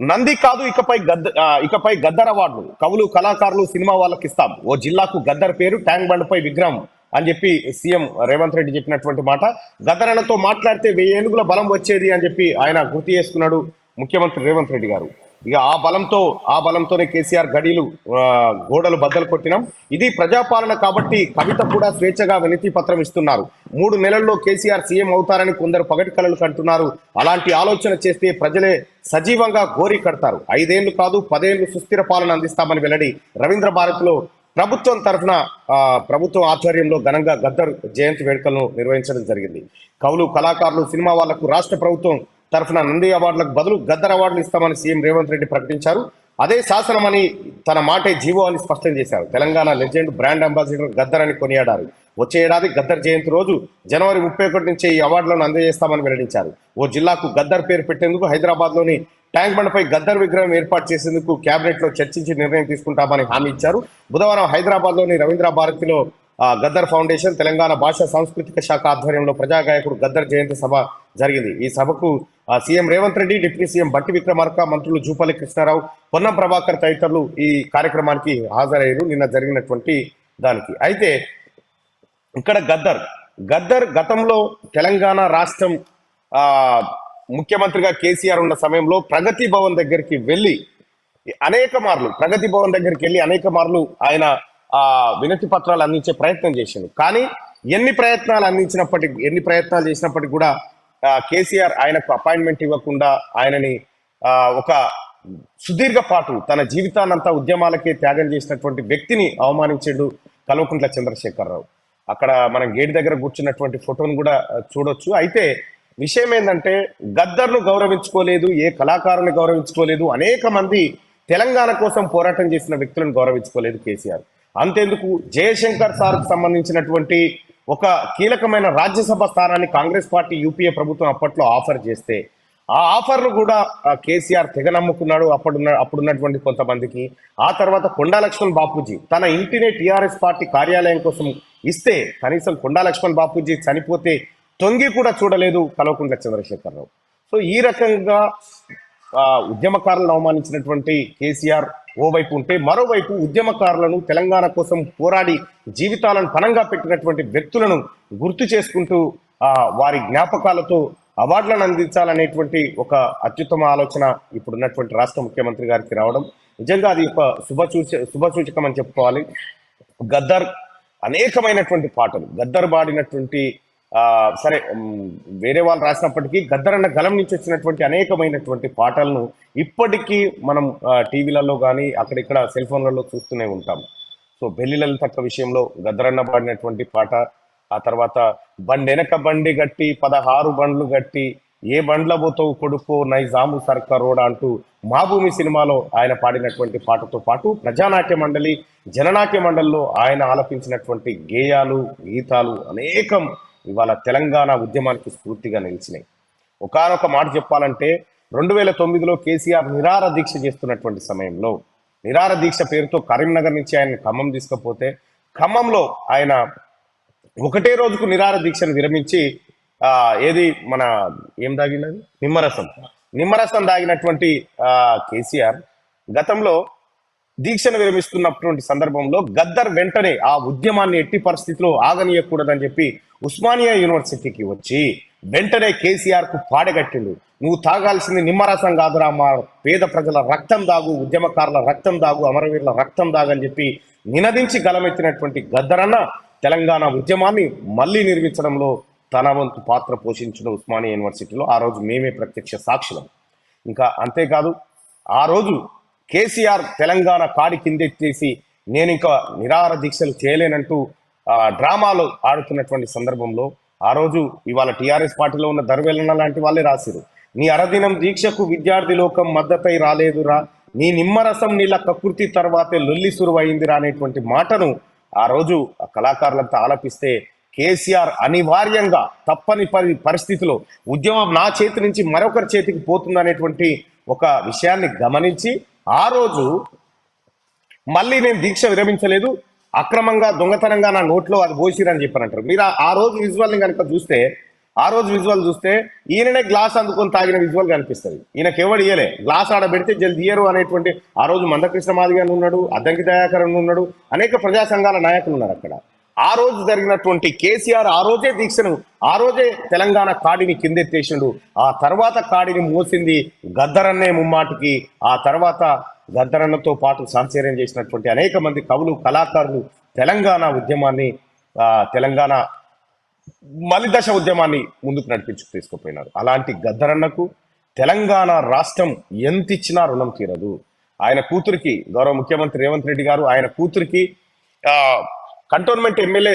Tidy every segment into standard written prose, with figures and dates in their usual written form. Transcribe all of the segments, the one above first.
నంది కాదు ఇకపై గద్దర్ అవార్డులు కవులు కళాకారులు సినిమా వాళ్ళకి ఇస్తాం. ఓ జిల్లాకు గద్దర్ పేరు, ట్యాంక్ బండ్ పై విగ్రహం అని చెప్పి సీఎం రేవంత్ రెడ్డి చెప్పినటువంటి మాట. గద్దరనతో మాట్లాడితే 1000 ఏనుగుల బలం వచ్చేది అని చెప్పి ఆయన గుర్తు చేసుకున్నాడు ముఖ్యమంత్రి రేవంత్ రెడ్డి గారు. ఇక ఆ బలంతోనే కేసీఆర్ గడీలు గోడలు బద్దలు కొట్టినాం. ఇది ప్రజాపాలన కాబట్టి కవిత కూడా స్వేచ్ఛగా వినతి పత్రం ఇస్తున్నారు. 3 నెలల్లో కేసీఆర్ సీఎం అవుతారని కొందరు పగటి కలలు కంటున్నారు. అలాంటి ఆలోచన చేస్తే ప్రజలే సజీవంగా గోరి కడతారు. 5 ఏళ్లు కాదు 10 ఏళ్లు సుస్థిర పాలన అందిస్తామని వెల్లడి. రవీంద్ర భారతిలో ప్రభుత్వం తరఫున ప్రభుత్వం ఆధ్వర్యంలో ఘనంగా గద్దర్ జయంతి వేడుకలను నిర్వహించడం జరిగింది. కవులు కళాకారులు సినిమా వాళ్లకు రాష్ట్ర ప్రభుత్వం తరఫున నంది అవార్డులకు బదులు గద్దర్ అవార్డులు ఇస్తామని సీఎం రేవంత్ రెడ్డి ప్రకటించారు. అదే శాసనమని తన మాటే జీవో అని స్పష్టం చేశారు. Telangana legend brand ambassador Gaddar అని కొనియాడారు. వచ్చే ఏడాది గద్దర్ జయంతి రోజు జనవరి 31 నుంచే ఈ అవార్డులను అందజేస్తామని వెల్లడించారు. ఓ జిల్లాకు గద్దర్ పేరు పెట్టేందుకు హైదరాబాద్లోని ట్యాంక్ బండ్పై గద్దర్ విగ్రహం ఏర్పాటు చేసేందుకు కేబినెట్ లో చర్చించి నిర్ణయం తీసుకుంటామని హామీ ఇచ్చారు. బుధవారం హైదరాబాద్లోని రవీంద్ర భారతిలో గద్దర్ ఫౌండేషన్, తెలంగాణ భాషా సాంస్కృతిక శాఖ ఆధ్వర్యంలో ప్రజాగాయకుడు గద్దర్ జయంతి సభ జరిగింది. ఈ సభకు CM Revanth Reddy, deputy CM బట్టి విక్రమార్క, మంత్రులు జూపల్లి కృష్ణారావు, పొన్నం ప్రభాకర్ తదితరులు ఈ కార్యక్రమానికి హాజరయ్యారు నిన్న జరిగినటువంటి దానికి. అయితే ఇక్కడ గద్దర్ గతంలో తెలంగాణ రాష్ట్రం ముఖ్యమంత్రిగా కేసీఆర్ ఉన్న సమయంలో ప్రగతి భవన్ దగ్గరికి వెళ్ళి అనేక మార్లు ఆయన వినతి పత్రాలు అందించే ప్రయత్నం చేసిండు. కానీ ఎన్ని ప్రయత్నాలు చేసినప్పటికీ కూడా కేసీఆర్ ఆయనకు అపాయింట్మెంట్ ఇవ్వకుండా ఆయనని ఒక సుదీర్ఘ పాటు తన జీవితాన్నంతా ఉద్యమాలకే త్యాగం చేసినటువంటి వ్యక్తిని అవమానించాడు కల్వకుంట్ల చంద్రశేఖరరావు. అక్కడ మనం గేట్ దగ్గర కూర్చున్నటువంటి ఫోటోను కూడా చూడొచ్చు. అయితే విషయం ఏంటంటే గద్దర్ను గౌరవించుకోలేదు, ఏ కళాకారుని గౌరవించుకోలేదు, అనేక మంది తెలంగాణ కోసం పోరాటం చేసిన వ్యక్తులను గౌరవించుకోలేదు కేసీఆర్. అంతేందుకు జయశంకర్ సార్కు సంబంధించినటువంటి ఒక కీలకమైన రాజ్యసభ స్థానాన్ని కాంగ్రెస్ పార్టీ యూపీఏ ప్రభుత్వం అప్పట్లో ఆఫర్ చేస్తే ఆ ఆఫర్ను కూడా కేసీఆర్ తెగ నమ్ముకున్నాడు అప్పుడున్నటువంటి కొంతమందికి. ఆ తర్వాత కొండా లక్ష్మణ్ బాపూజీ తన ఇంటినే టీఆర్ఎస్ పార్టీ కార్యాలయం కోసం ఇస్తే కనీసం కొండా లక్ష్మణ్ బాపూజీ చనిపోతే తొంగి కూడా చూడలేదు కల్వకుంట్ల చంద్రశేఖరరావు. సో ఈ రకంగా ఉద్యమకారులను అవమానించినటువంటి కేసీఆర్ ఓవైపు ఉంటే, మరోవైపు ఉద్యమకారులను తెలంగాణ కోసం పోరాడి జీవితాలను పణంగా పెట్టినటువంటి వ్యక్తులను గుర్తు చేసుకుంటూ వారి జ్ఞాపకాలతో అవార్డులను అందించాలనేటువంటి ఒక అత్యుత్తమ ఆలోచన ఇప్పుడున్నటువంటి రాష్ట్ర ముఖ్యమంత్రి గారికి రావడం నిజంగా అది ఒక శుభసూచకం అని చెప్పుకోవాలి. గద్దర్ అనేకమైనటువంటి పాటలు, గద్దర్ పాడినటువంటి సరే వేరే వాళ్ళు రాసినప్పటికీ గద్దర్ అన్న గలం నుంచి వచ్చినటువంటి అనేకమైనటువంటి పాటలను ఇప్పటికీ మనం టీవీలలో కానీ అక్కడిక్కడ సెల్ ఫోన్లలో చూస్తూనే ఉంటాం. సో బెల్లి లలితక్క విషయంలో గద్దరన్న పాడినటువంటి పాట, ఆ తర్వాత బండెనక బండి గట్టి 16 బండ్లు గట్టి ఏ బండ్ల పోతావు కొడుకో నైజాము సర్కారోడా అంటూ మా భూమి సినిమాలో ఆయన పాడినటువంటి పాటతో పాటు ప్రజానాట్య మండలి, జననాట్య మండలిలో ఆయన ఆలపించినటువంటి గేయాలు, గీతాలు అనేకం ఇవాళ తెలంగాణ ఉద్యమానికి స్ఫూర్తిగా నిలిచినాయి. ఒకానొక మాట చెప్పాలంటే 2009లో కేసీఆర్ నిరార దీక్ష చేస్తున్నటువంటి సమయంలో, నిరార దీక్ష పేరుతో కరీంనగర్ నుంచి ఆయన ఖమ్మం తీసుకపోతే ఖమ్మంలో ఆయన ఒకటే రోజుకు నిరార దీక్షను విరమించి ఏది మన ఏం తాగినది నిమ్మరసం తాగినటువంటి కేసీఆర్ గతంలో దీక్షను విరమిస్తున్నటువంటి సందర్భంలో గద్దర్ వెంటనే ఆ ఉద్యమాన్ని ఎట్టి పరిస్థితిలో ఆగనీయకూడదని చెప్పి ఉస్మానియా యూనివర్సిటీకి వచ్చి వెంటనే కేసీఆర్ కు పాడగట్టిండు. నువ్వు తాగాల్సింది నిమ్మరసం కాదురా, మా పేద ప్రజల రక్తం దాగు, ఉద్యమకారుల రక్తం దాగు, అమరవీరుల రక్తం దాగని చెప్పి నినదించి గలమెత్తినటువంటి గద్దరన్న తెలంగాణ ఉద్యమాన్ని మళ్ళీ నిర్మించడంలో తన వంతు పాత్ర పోషించిన ఉస్మానియా యూనివర్సిటీలో ఆ రోజు మేమే ప్రత్యక్ష సాక్షులం. ఇంకా అంతేకాదు ఆ రోజు కేసీఆర్ తెలంగాణ కాడి కిందెత్తేసి నేను ఇంకా నిరాహార దీక్షలు చేయలేనంటూ డ్రామాలు ఆడుతున్నటువంటి సందర్భంలో ఆ రోజు ఇవాళ టీఆర్ఎస్ పార్టీలో ఉన్న దర్వేలన్న లాంటి వాళ్ళే రాసిరు, నీ అరదినం దీక్షకు విద్యార్థి లోకం మద్దతై రాలేదురా, నీ నిమ్మరసం నీళ్ళ కకృతి తర్వాతే లొల్లి సురువైందిరా అనేటువంటి మాటను ఆ రోజు కళాకారులంతా ఆలపిస్తే కేసీఆర్ అనివార్యంగా తప్పని పరిస్థితిలో ఉద్యమం నా చేతి నుంచి మరొకరి చేతికి పోతుందనేటువంటి ఒక విషయాన్ని గమనించి ఆ రోజు మళ్ళీ నేను దీక్ష విరమించలేదు, అక్రమంగా దొంగతనంగా నా నోట్లో అది పోసిరని చెప్పారంటారు. మీరు ఆ రోజు విజువల్ని కనుక చూస్తే ఆ రోజు విజువల్ చూస్తే ఈయననే గ్లాస్ అందుకొని తాగిన విజువల్ కనిపిస్తుంది. ఈయనకి ఎవడు ఇయ్యలే, గ్లాస్ ఆడ పెడితే జల్ది ఇయ్యరు అనేటువంటి. ఆ రోజు మందకృష్ణ మాదిగ అని ఉన్నాడు, అద్దంకి దయాకర్ అని ఉన్నాడు, అనేక ప్రజా సంఘాల నాయకులు ఉన్నారు అక్కడ. ఆ రోజు జరిగినటువంటి కేసీఆర్ ఆ రోజే దీక్షను, ఆ రోజే తెలంగాణ కాడిని కిందెత్తేసిండు. ఆ తర్వాత కాడిని మోసింది గద్దరన్నే ముమ్మాటికి. ఆ తర్వాత గద్దరన్నతో పాటు సహచర్యం చేసినటువంటి అనేక మంది కవులు, కళాకారులు తెలంగాణ ఉద్యమాన్ని, తెలంగాణ మలిదశ ఉద్యమాన్ని ముందుకు నడిపించు తీసుకుపోయినారు. అలాంటి గద్దరన్నకు తెలంగాణ రాష్ట్రం ఎంత ఇచ్చినా రుణం తీరదు. ఆయన కూతురికి, గౌరవ ముఖ్యమంత్రి రేవంత్ రెడ్డి గారు ఆయన కూతురికి కంటోన్మెంట్ ఎమ్మెల్యే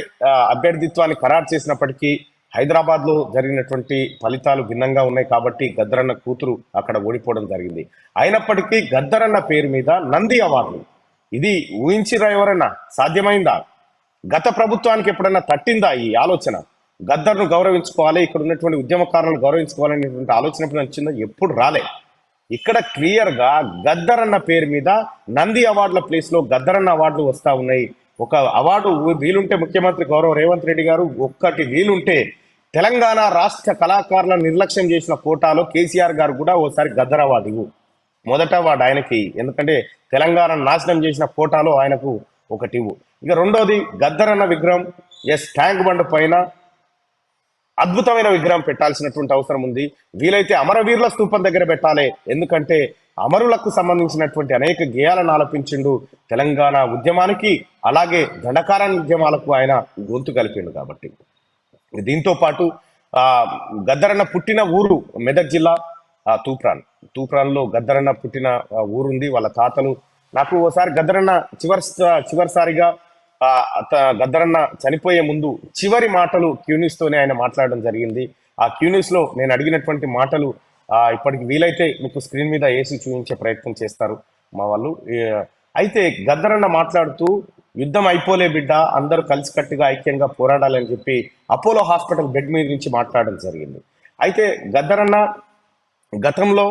అభ్యర్థిత్వాన్ని ఖరారు చేసినప్పటికీ హైదరాబాద్ లో జరిగినటువంటి ఫలితాలు భిన్నంగా ఉన్నాయి కాబట్టి గద్దరన్న కూతురు అక్కడ ఓడిపోవడం జరిగింది. అయినప్పటికీ గద్దరన్న పేరు మీద నంది అవార్డులు, ఇది ఊహించిరా ఎవరన్నా? సాధ్యమైందా? గత ప్రభుత్వానికి ఎప్పుడన్నా తట్టిందా ఈ ఆలోచన? గద్దర్ను గౌరవించుకోవాలి, ఇక్కడ ఉన్నటువంటి ఉద్యమకారులను గౌరవించుకోవాలనేటువంటి ఆలోచన ఎప్పుడు వచ్చిందో? ఎప్పుడు రాలే. ఇక్కడ క్లియర్ గా గద్దరన్న పేరు మీద నంది అవార్డుల ప్లేస్ లో గద్దరన్న అవార్డులు వస్తా ఉన్నాయి. ఒక అవార్డు వీలుంటే ముఖ్యమంత్రి గౌరవ రేవంత్ రెడ్డి గారు ఒక్కటి వీలుంటే తెలంగాణ రాష్ట్ర కళాకారులను నిర్లక్ష్యం చేసిన కోటాలో కేసీఆర్ గారు కూడా ఓసారి గద్దర్ అవార్డు ఇవ్వు. మొదట అవార్డు ఆయనకి, ఎందుకంటే తెలంగాణ నాశనం చేసిన కోటాలో ఆయనకు ఒకటి ఇవ్వు. ఇక రెండోది గద్దరన్న విగ్రహం ట్యాంక్ బండ్ పైన అద్భుతమైన విగ్రహం పెట్టాల్సినటువంటి అవసరం ఉంది. వీలైతే అమరవీరుల స్తూపం దగ్గర పెట్టాలి. ఎందుకంటే అమరులకు సంబంధించినటువంటి అనేక గేయాలను ఆలపించిండు తెలంగాణ ఉద్యమానికి, అలాగే దండకారణ్య ఉద్యమాలకు ఆయన గొంతు కలిపిండు. కాబట్టి దీంతో పాటు గద్దరన్న పుట్టిన ఊరు మెదక్ జిల్లా తూప్రాన్ లో గద్దరన్న పుట్టిన ఊరుంది. వాళ్ళ తాతలు, నాకు ఓసారి గద్దరన్న చివరిసారిగా గద్దరన్న చనిపోయే ముందు చివరి మాటలు క్యూన్యూస్ తోనే ఆయన మాట్లాడడం జరిగింది. ఆ క్యూన్యూస్ లో నేను అడిగినటువంటి మాటలు ఇప్పటికి వీలైతే మీకు స్క్రీన్ మీద వేసి చూపించే ప్రయత్నం చేస్తారు మా వాళ్ళు. అయితే గద్దరన్న మాట్లాడుతూ, యుద్ధం అయిపోలే బిడ్డ, అందరూ కలిసికట్టుగా ఐక్యంగా పోరాడాలని చెప్పి అపోలో హాస్పిటల్ బెడ్ మీద నుంచి మాట్లాడడం జరిగింది. అయితే గద్దరన్న గతంలో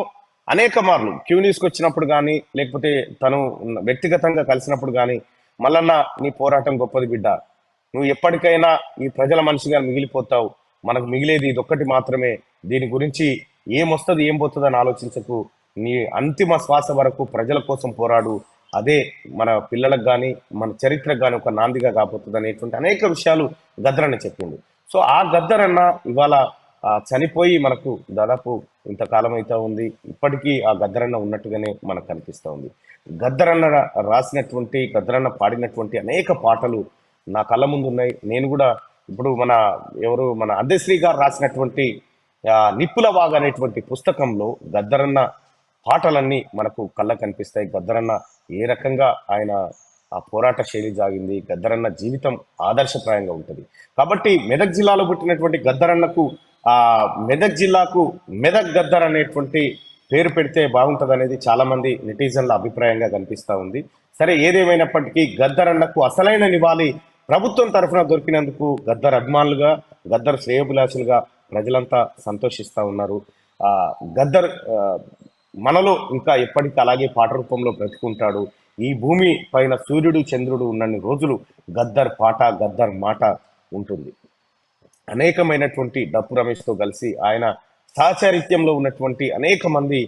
అనేక మార్లు క్యూన్యూస్కి వచ్చినప్పుడు కానీ, లేకపోతే తను వ్యక్తిగతంగా కలిసినప్పుడు కానీ, మల్లన్న నీ పోరాటం గొప్పది బిడ్డ, నువ్వు ఎప్పటికైనా ఈ ప్రజల మనిషిగా మిగిలిపోతావు, మనకు మిగిలేది ఇదొక్కటి మాత్రమే, దీని గురించి ఏమొస్తుంది ఏం పోతుంది అని ఆలోచించకు, నీ అంతిమ శ్వాస వరకు ప్రజల కోసం పోరాడు, అదే మన పిల్లలకు కానీ మన చరిత్రకు కానీ ఒక నాందిగా కాబోతుంది అనేటువంటి అనేక విషయాలు గద్దరన్న చెప్పింది. సో ఆ గద్దరన్న ఇవాళ చనిపోయి మనకు దాదాపు ఇంతకాలం అయితే ఉంది, ఇప్పటికీ ఆ గద్దరన్న ఉన్నట్టుగానే మనకు కనిపిస్తూ ఉంది. గద్దరన్న రాసినటువంటి, గద్దరన్న పాడినటువంటి అనేక పాటలు నా కళ్ళ ముందు ఉన్నాయి. నేను కూడా ఇప్పుడు మన అందశ్రీ గారు రాసినటువంటి నిప్పుల వాగ్ అనేటువంటి పుస్తకంలో గద్దరన్న పాటలన్నీ మనకు కళ్ళ కనిపిస్తాయి. గద్దరన్న ఏ రకంగా ఆయన ఆ పోరాట శైలి జాగింది, గద్దరన్న జీవితం ఆదర్శప్రాయంగా ఉంటుంది. కాబట్టి మెదక్ జిల్లాలో పుట్టినటువంటి గద్దరన్నకు మెదక్ జిల్లాకు మెదక్ గద్దర్ అనేటువంటి పేరు పెడితే బాగుంటుంది అనేది చాలా మంది నెటిజన్ల అభిప్రాయంగా కనిపిస్తూ ఉంది. సరే, ఏదేమైనప్పటికీ గద్దరన్నకు అసలైన నివాళి ప్రభుత్వం తరఫున దొరికినందుకు గద్దర్ అభిమానులుగా, గద్దర్ శ్రేయోభిలాషులుగా ప్రజలంతా సంతోషిస్తూ ఉన్నారు. గద్దర్ మనలో ఇంకా ఎప్పటికీ అలాగే పాట రూపంలో బ్రతుకుంటాడు. ఈ భూమి పైన సూర్యుడు చంద్రుడు ఉన్నన్ని రోజులు గద్దర్ పాట, గద్దర్ మాట ఉంటుంది. అనేకమైనటువంటి డప్పు రమేష్తో కలిసి ఆయన సహచరిత్యంలో ఉన్నటువంటి అనేక మంది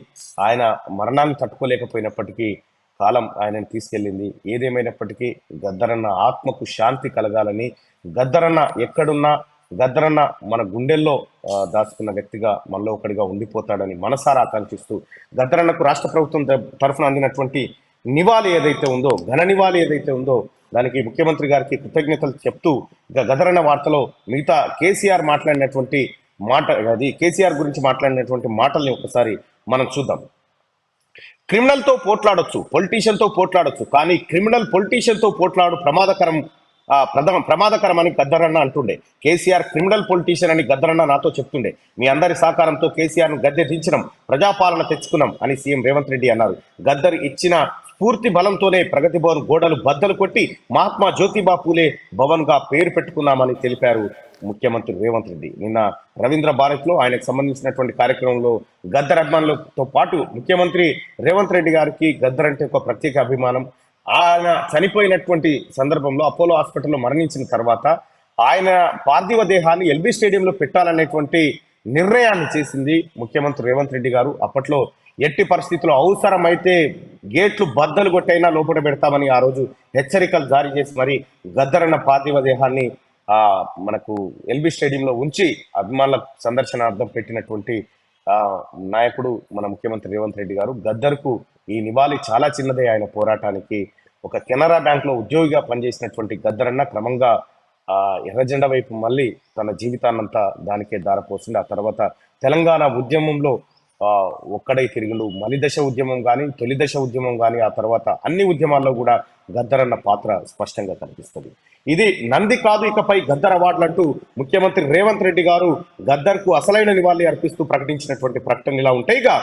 ఆయన మరణాన్ని తట్టుకోలేకపోయినప్పటికీ కాలం ఆయనను తీసుకెళ్ళింది. ఏదేమైనప్పటికీ గద్దరన్న ఆత్మకు శాంతి కలగాలని, గద్దరన్న ఎక్కడున్నా గద్దరన్న మన గుండెల్లో దాచుకున్న వ్యక్తిగా మనలో ఒకటిగా ఉండిపోతాడని మనసారా ఆకాంక్షిస్తూ, గద్దరన్నకు రాష్ట్ర ప్రభుత్వం తరఫున అందినటువంటి నివాళి ఏదైతే ఉందో, ఘన నివాళి ఏదైతే ఉందో, దానికి ముఖ్యమంత్రి గారికి కృతజ్ఞతలు చెప్తూ, ఇక గద్దరన్న వార్తలో మిగతా కేసీఆర్ మాట్లాడినటువంటి మాట, అది కేసీఆర్ గురించి మాట్లాడినటువంటి మాటల్ని ఒకసారి మనం చూద్దాం. క్రిమినల్తో పోట్లాడొచ్చు, పొలిటీషియన్తో పోట్లాడొచ్చు, కానీ క్రిమినల్ పొలిటీషియన్తో పోట్లాడు ప్రమాదకరం అని గద్దరన్న అంటుండే. కేసీఆర్ క్రిమినల్ పొలిటీషియన్ అని గద్దరన్న నాతో చెప్తుండే. మీ అందరి సహకారంతో కేసీఆర్ను గద్దె దించడం, ప్రజాపాలన తెచ్చుకున్నాం అని సీఎం రేవంత్ రెడ్డి అన్నారు. గద్దర్ ఇచ్చిన స్ఫూర్తి బలంతోనే ప్రగతి భవన్ గోడలు బద్దలు కొట్టి మహాత్మా జ్యోతిబా పూలే భవన్ గా పేరు పెట్టుకున్నామని తెలిపారు ముఖ్యమంత్రి రేవంత్ రెడ్డి. నిన్న రవీంద్ర భారత్ లో ఆయనకు సంబంధించినటువంటి కార్యక్రమంలో గద్దర్ అభిమానులతో పాటు ముఖ్యమంత్రి రేవంత్ రెడ్డి గారికి గద్దర్ అంటే ఒక ప్రత్యేక అభిమానం. ఆయన చనిపోయినటువంటి సందర్భంలో అపోలో హాస్పిటల్లో మరణించిన తర్వాత ఆయన పార్థివ దేహాన్ని ఎల్బీ స్టేడియంలో పెట్టాలనేటువంటి నిర్ణయాన్ని చేసింది ముఖ్యమంత్రి రేవంత్ రెడ్డి గారు. అప్పట్లో ఎట్టి పరిస్థితుల్లో అవసరమైతే గేట్లు బద్దలు కొట్టైనా లోపల పెడతామని ఆ రోజు హెచ్చరికలు జారీ చేసి మరి గద్దరన్న పార్థివ దేహాన్ని మనకు ఎల్బీ స్టేడియంలో ఉంచి అభిమానుల సందర్శనార్థం పెట్టినటువంటి ఆ నాయకుడు మన ముఖ్యమంత్రి రేవంత్ రెడ్డి గారు. గద్దర్కు ఈ నివాళి చాలా చిన్నదే. ఆయన పోరాటానికి ఒక కెనరా బ్యాంక్ లో ఉద్యోగిగా పనిచేసినటువంటి గద్దరన్న క్రమంగా ఎర్రజెండా వైపు మళ్ళీ తన జీవితాన్నంతా దానికే దారపోసింది. ఆ తర్వాత తెలంగాణ ఉద్యమంలో ఒక్కడై తిరుగులు, మలిదశ ఉద్యమం కానీ, తొలి దశ ఉద్యమం కానీ, ఆ తర్వాత అన్ని ఉద్యమాల్లో కూడా గద్దరన్న పాత్ర స్పష్టంగా కనిపిస్తుంది. ఇది నంది కాదు ఇకపై గద్దర్ అవార్డులు అంటూ ముఖ్యమంత్రి రేవంత్ రెడ్డి గారు గద్దర్కు అసలైన నివాళి అర్పిస్తూ ప్రకటించినటువంటి ప్రకటన ఇలా ఉంటాయిగా.